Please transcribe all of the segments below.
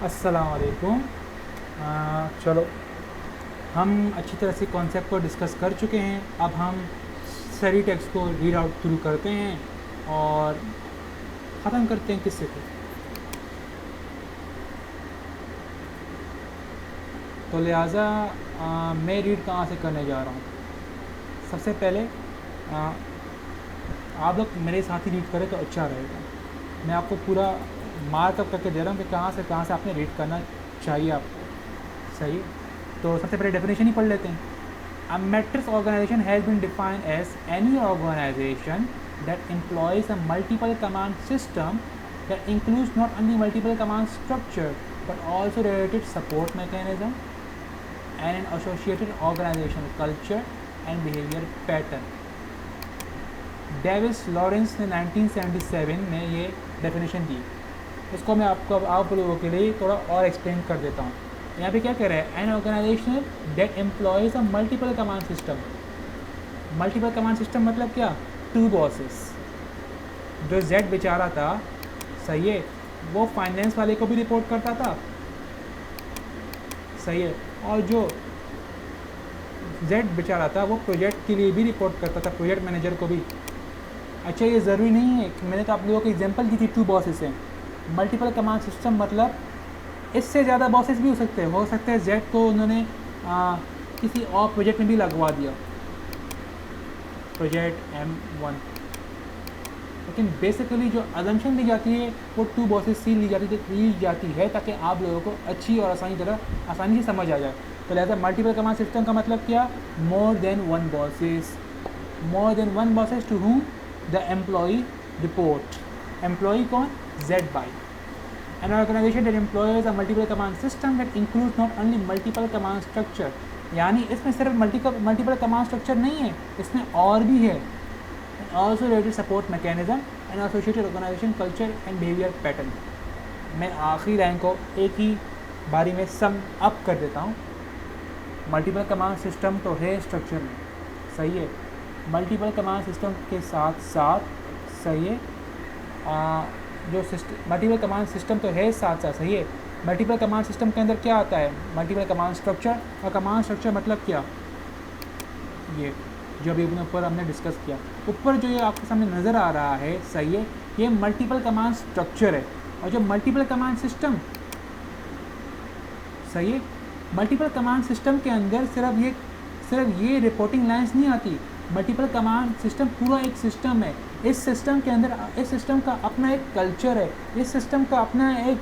अस्सलाम वालेकुम। चलो, हम अच्छी तरह से कॉन्सेप्ट को डिस्कस कर चुके हैं। अब हम सही टेक्स्ट को रीड आउट थ्रू करते हैं और ख़त्म करते हैं किस्से को। तो लिहाजा मैं रीड कहाँ से करने जा रहा हूँ। सबसे पहले आ, आप लोग मेरे साथ ही रीड करें तो अच्छा रहेगा। मैं आपको पूरा मार्कअप करके दे रहा हूँ कि कहाँ से आपने रीड करना चाहिए आपको। सही है? तो सबसे पहले डेफिनेशन ही पढ़ लेते हैं। A matrix organization has been defined as any organization that employs a multiple command system that includes not only multiple command structure but also related support mechanism and an associated organizational culture and behavior pattern. Davis Lawrence ने 1977 में ये definition दी। इसको मैं आप लोगों के लिए थोड़ा और एक्सप्लेन कर देता हूँ। यहाँ पे क्या कह रहा है? An organization that employs a multiple command system. Multiple command system मतलब क्या? To bosses. जो जेड बेचारा था, सही है, वो फाइनेंस वाले को भी रिपोर्ट करता था, सही है, और जो जेड बेचारा था वो प्रोजेक्ट के लिए भी रिपोर्ट करता था, प्रोजेक्ट मैनेजर को भी। अच्छा, ये ज़रूरी नहीं है कि मैंने तो आप लोगों को एग्जांपल दी थी, टू बॉसेस हैं। मल्टीपल कमांड सिस्टम मतलब इससे ज़्यादा बॉसेस भी हो सकते हैं जेड को उन्होंने किसी और प्रोजेक्ट में भी लगवा दिया, प्रोजेक्ट M1। लेकिन बेसिकली जो अजम्पशन दी जाती है वो टू बॉसेस से ली जाती है ताकि आप लोगों को अच्छी और आसानी से समझ आ जाए। तो लिहाजा मल्टीपल कमांड सिस्टम का मतलब क्या? More than one bosses to whom the employee report. Employee कौन? जेड बाई। An organization that employs a multiple command system that includes not only multiple command structure, यानी इसमें सिर्फ मल्टीपल कमांड स्ट्रक्चर नहीं है, इसमें और भी है। Also related support mechanism and associated organization culture and behaviour pattern. मैं आखिरी लाइन को एक ही बारी में सम अप कर देता हूँ। मल्टीपल कमांड सिस्टम तो है स्ट्रक्चर में, सही है। मल्टीपल कमांड सिस्टम के साथ साथ, सही है, जो मल्टीपल कमांड सिस्टम तो है साथ साथ, सही है। मल्टीपल कमांड सिस्टम के अंदर क्या आता है? Multiple command structure. और कमांड स्ट्रक्चर मतलब क्या? ये जो अभी ऊपर हमने डिस्कस किया, ऊपर जो ये आपके सामने नज़र आ रहा है, सही है, ये मल्टीपल कमांड स्ट्रक्चर है। और जो मल्टीपल कमांड सिस्टम, सही है, मल्टीपल कमांड सिस्टम के अंदर सिर्फ ये रिपोर्टिंग लाइन्स नहीं आती। मल्टीपल कमांड सिस्टम पूरा एक सिस्टम है। इस सिस्टम के अंदर इस सिस्टम का अपना एक कल्चर है, इस सिस्टम का अपना एक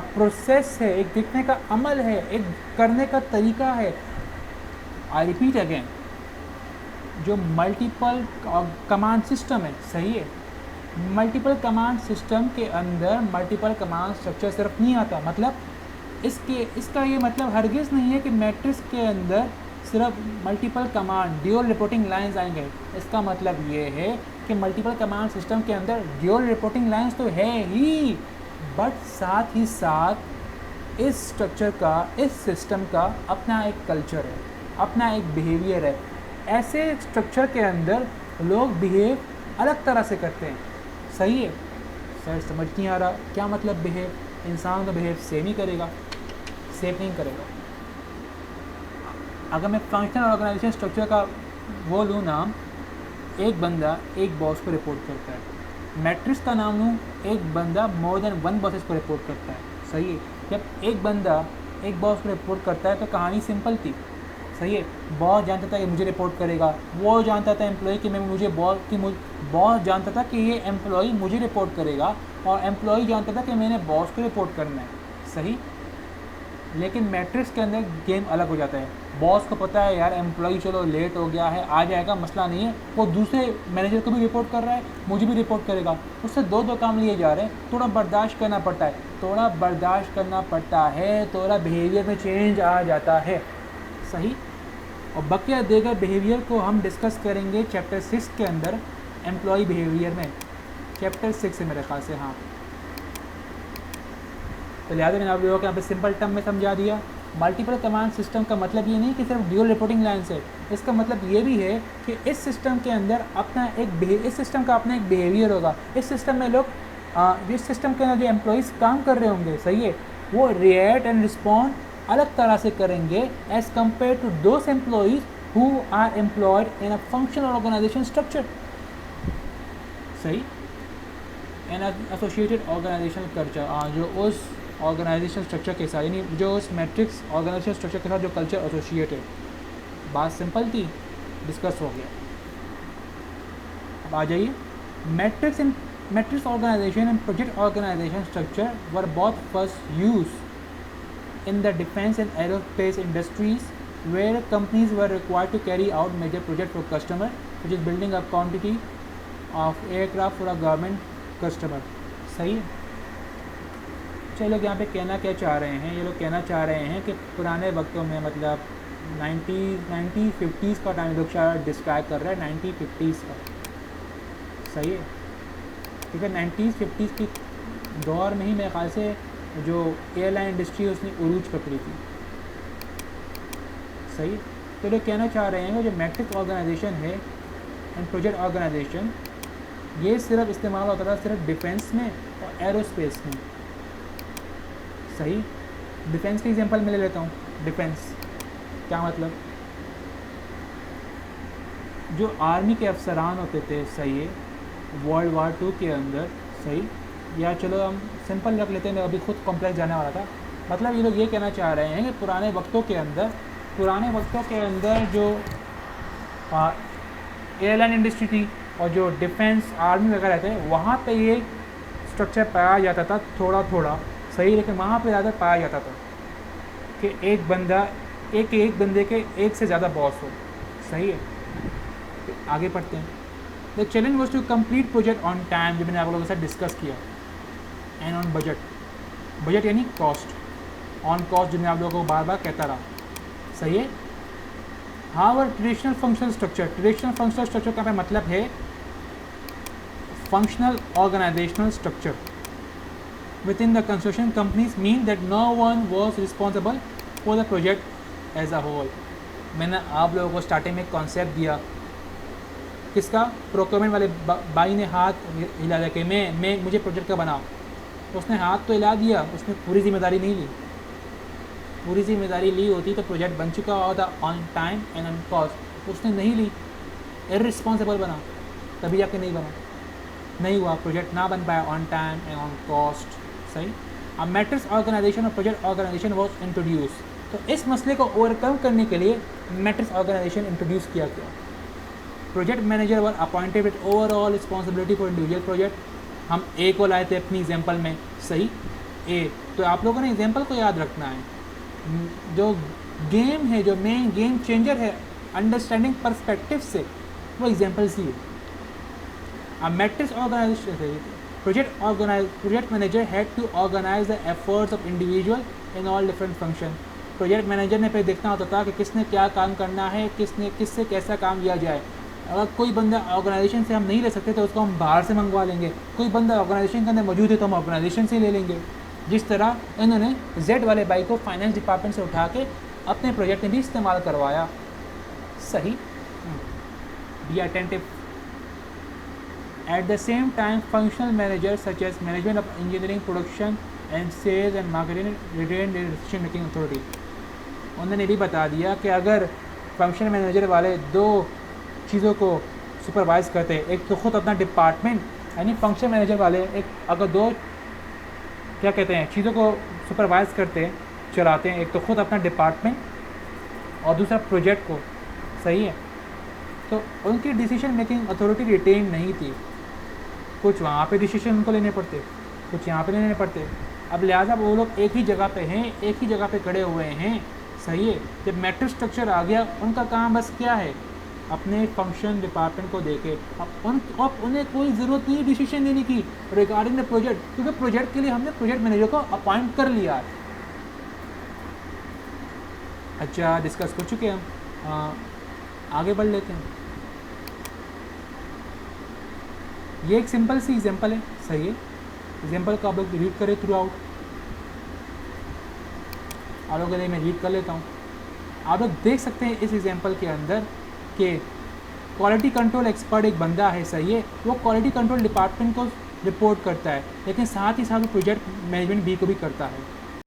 प्रोसेस है, एक देखने का अमल है, एक करने का तरीका है। आई रिपीट अगेन, जो मल्टीपल कमांड सिस्टम है, सही है, मल्टीपल कमांड सिस्टम के अंदर मल्टीपल कमांड स्ट्रक्चर सिर्फ नहीं आता। मतलब इसका ये मतलब हरगिज़ नहीं है कि मैट्रिक्स के अंदर सिर्फ multiple command dual reporting lines आएंगे। इसका मतलब ये है कि मल्टीपल कमांड सिस्टम के अंदर ड्यूअल रिपोर्टिंग लाइंस तो है ही, बट साथ ही साथ इस स्ट्रक्चर का, इस सिस्टम का अपना एक कल्चर है, अपना एक बिहेवियर है। ऐसे स्ट्रक्चर के अंदर लोग बिहेव अलग तरह से करते हैं, सही है। सर समझ नहीं आ रहा क्या मतलब बिहेव? इंसान तो बिहेव सेम ही करेगा, सेम नहीं करेगा। अगर मैं फंक्शनल ऑर्गेनाइजेशन स्ट्रक्चर का वो लूँ नाम, एक बंदा एक बॉस को रिपोर्ट करता है। मैट्रिक्स का नाम लूँ, एक बंदा मोर देन वन बॉसेस को रिपोर्ट करता है, सही है। जब एक बंदा एक बॉस को रिपोर्ट करता है तो कहानी सिंपल थी, सही है। बॉस जानता था कि मुझे रिपोर्ट करेगा, वो जानता था एम्प्लॉय कि बॉस जानता था कि ये एम्प्लॉय मुझे रिपोर्ट करेगा, और एम्प्लॉय जानता था कि मैंने बॉस को रिपोर्ट करना है, सही। लेकिन मैट्रिक्स के अंदर गेम अलग हो जाता है। बॉस को पता है यार एम्प्लॉय चलो लेट हो गया है, आ जाएगा, मसला नहीं है, वो दूसरे मैनेजर को भी रिपोर्ट कर रहा है, मुझे भी रिपोर्ट करेगा, उससे दो काम लिए जा रहे हैं। थोड़ा बर्दाश्त करना पड़ता है, थोड़ा बिहेवियर में चेंज आ जाता है, सही। और बकिया देगर बिहेवियर को हम डिस्कस करेंगे चैप्टर 6 के अंदर, एम्प्लॉय बिहेवियर में, चैप्टर 6 है मेरे ख्याल से, हाँ। तो लिहाजा मैंने आप लोगों को यहाँ पे सिंपल टर्म में समझा दिया। मल्टीपल कमांड सिस्टम का मतलब ये नहीं कि सिर्फ ड्यूअल रिपोर्टिंग लाइन्स है, इसका मतलब ये भी है कि इस सिस्टम के अंदर इस सिस्टम का अपना एक बिहेवियर होगा। इस सिस्टम में लोग इस सिस्टम के अंदर जो एम्प्लॉयज़ काम कर रहे होंगे, सही है, वो रिएक्ट एंड रिस्पॉन्ड अलग तरह से करेंगे as compare to those employees who are employed in a functional organization structure. सही, एन एसोसिएटेड ऑर्गेनाइजेशन कल्चर, जो उस ऑर्गेनाइजेशन स्ट्रक्चर के साथ, यानी जो उस मैट्रिक्स ऑर्गेनाइजेशन स्ट्रक्चर के साथ जो कल्चर एसोसिएटेड। बात सिंपल थी, डिस्कस हो गया। अब आ जाइए, matrix organization and project organization structure were both first use in the defence and aerospace industries where companies were required to carry out major project for customer, which is building a quantity of aircraft for a government customer। सही है। चलो लोग यहाँ पे कहना क्या चाह रहे हैं, ये लोग कहना चाह रहे हैं कि पुराने वक्तों में, मतलब 1950s का टाइम लोग शायद डिस्क्राइब कर रहा है, 1950s का। सही है, ठीक है। 1950s की दौर में ही मेरे ख्याल से जो एयरलाइन इंडस्ट्री है उसने उरूज पकड़ी थी। सही, तो लोग कहना चाह रहे हैं कि जो मैट्रिक्स ऑर्गेनाइजेशन है एंड प्रोजेक्ट ऑर्गेनाइजेशन, ये सिर्फ इस्तेमाल होता था सिर्फ डिफेंस में और एरोस्पेस में। सही, डिफेंस के एग्जांपल मैं ले लेता हूँ। डिफेंस क्या मतलब, जो आर्मी के अफसरान होते थे, सही है, वर्ल्ड वार 2 के अंदर, सही, या चलो हम सिंपल रख लेते हैं, मैं अभी खुद कॉम्प्लेक्स जाने वाला था। मतलब ये लोग ये कहना चाह रहे हैं कि पुराने वक्तों के अंदर जो एयरलाइन इंडस्ट्री थी और जो डिफेंस आर्मी वगैरह थे, वहाँ पे ये स्ट्रक्चर पाया जाता था थोड़ा थोड़ा। सही, लेकिन वहाँ पे ज़्यादा पाया जाता था कि एक बंदे के एक से ज़्यादा बॉस हो। सही है, आगे पढ़ते हैं। The challenge was to complete project on time, जो मैंने आप लोगों के साथ डिस्कस किया, एंड ऑन बजट यानी कॉस्ट, ऑन कॉस्ट, जो मैं आप लोगों को बार बार कहता रहा। सही है। हाउएवर ट्रेडिशनल फंक्शनल स्ट्रक्चर का मतलब है functional organisational structure within the construction companies mean that no one was responsible for the project as a whole. मैंने आप लोगों को स्टार्टिंग में कॉन्सेप्ट दिया, किसका, प्रोक्योरमेंट वाले भाई ने हाथ हिला दिया कि मुझे प्रोजेक्ट का बनाओ। तो उसने हाथ तो हिला दिया, उसने पूरी जिम्मेदारी नहीं ली। पूरी जिम्मेदारी ली होती तो प्रोजेक्ट बन चुका होता on time and on cost. उसने नहीं ली, इररिस्पॉन्सिबल बना, तभी जाके नहीं बना, नहीं हुआ, प्रोजेक्ट ना बन पाया on time and on cost. सही। अब मैट्रिक्स ऑर्गेनाइजेशन और प्रोजेक्ट ऑर्गेनाइजेशन वॉज इंट्रोड्यूस, तो इस मसले को ओवरकम करने के लिए मैट्रिक्स ऑर्गेनाइजेशन इंट्रोड्यूस किया गया। Project manager were appointed with overall responsibility for individual project. हम ए को लाए थे अपनी एग्जाम्पल में। सही, ए, तो आप लोगों ने एग्जाम्पल को याद रखना है। जो गेम है, जो मेन गेम चेंजर है अंडरस्टैंडिंग पर्सपेक्टिव से, वो एग्जाम्पल्स ही है। अब matrix organisation, project manager had to organise the efforts of individual in all different function. Project manager ने फिर देखना होता था कि किसने क्या काम करना है, किससे कैसा काम लिया जाए। अगर कोई बंदा ऑर्गेनाइजेशन से हम नहीं ले सकते तो उसको हम बाहर से मंगवा लेंगे, कोई बंदा ऑर्गेनाइजेशन के अंदर मौजूद है तो हम ऑर्गेनाइजेशन से ले लेंगे। जिस तरह इन्होंने जेड वाले बाइक को फाइनेंस डिपार्टमेंट से उठा के अपने प्रोजेक्ट में भी इस्तेमाल करवाया। सही, be attentive. At the same time functional manager such as management of engineering, production and sales and marketing retain decision making authority. उन्होंने भी बता दिया कि अगर फंक्शनल मैनेजर वाले दो चीज़ों को सुपरवाइज़ करते हैं, एक तो ख़ुद अपना डिपार्टमेंट, यानी फंक्शन मैनेजर वाले अगर दो क्या कहते हैं चीज़ों को सुपरवाइज़ करते हैं, चलाते हैं, एक तो ख़ुद अपना डिपार्टमेंट और दूसरा प्रोजेक्ट को। सही है, तो उनकी डिसीजन मेकिंग अथॉरिटी रिटेन नहीं थी। कुछ वहाँ पे डिसीजन उनको लेने पड़ते, कुछ यहाँ पे लेने पड़ते। अब लिहाजा वो लोग एक ही जगह पे हैं, एक ही जगह पे खड़े हुए हैं। सही है। जब मैट्रिक्स स्ट्रक्चर आ गया, उनका काम बस क्या है, अपने फंक्शन डिपार्टमेंट को देके अब उन्हें कोई ज़रूरत नहीं डिसीजन लेने की रिगार्डिंग द प्रोजेक्ट, क्योंकि प्रोजेक्ट के लिए हमने प्रोजेक्ट मैनेजर को अपॉइंट कर लिया है। अच्छा, डिस्कस कर चुके हैं हम, आगे बढ़ लेते हैं। ये एक सिंपल सी एग्जांपल है। सही है, एग्जांपल को आप लोग रीड करें थ्रू आउट। आप लोगों के लिए मैं रीड कर लेता हूँ। आप लोग देख सकते हैं इस एग्जांपल के अंदर कि क्वालिटी कंट्रोल एक्सपर्ट एक बंदा है। सही है, वो क्वालिटी कंट्रोल डिपार्टमेंट को रिपोर्ट करता है, लेकिन साथ ही साथ वो प्रोजेक्ट मैनेजमेंट बी को भी करता है।